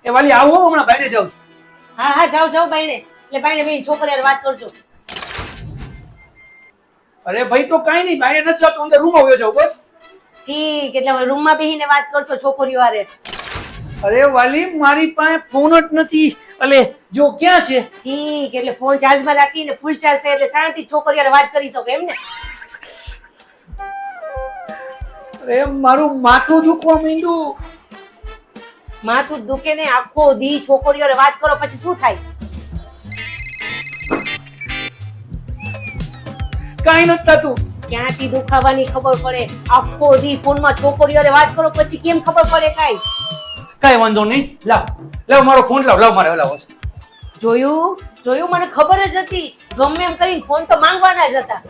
એ વાલી આવો હમણાં ભાઈને જાઉં છું. હા હા જાઓ જાઓ બાઈને એટલે બાઈને બે છોકરી હારે વાત કરજો. અરે ભાઈ તો કાંઈ નહીં, ભાઈને નથી જતો, અંદર રૂમ આવ્યો જાઉં બસ. ઠીક એટલે હવે રૂમમાં બેસીને વાત કરશો છોકરીઓ હારે. અરે વાલી મારી પાસે ફોન જ નથી. અલે જો ક્યાં છે? ઠીક એટલે ફોન ચાર્જમાં રાખીને ફૂલ ચાર્જ થાય એટલે શાંતિ છોકરીઓ હારે વાત કરી શકો એમ ને. અરે મારું માથું દુખવા માંડ્યું. માથું દુખે ને આખો દી છોકરીઓ હારે વાત કરો પછી શું થાય? કાંઈ નથી થતું. ક્યાંથી દુખાવાની ખબર પડે? આખો દી ફોનમાં છોકરીઓ હારે વાત કરો પછી કેમ ખબર પડે કાંઈ? કાંઈ વાંધો નહીં, લાવ મારો ફોન લાવ મારે લાવો. જોયું જોયું મને ખબર જ હતી ગમે એમ કરીને ફોન તો માંગવાના જ હતા.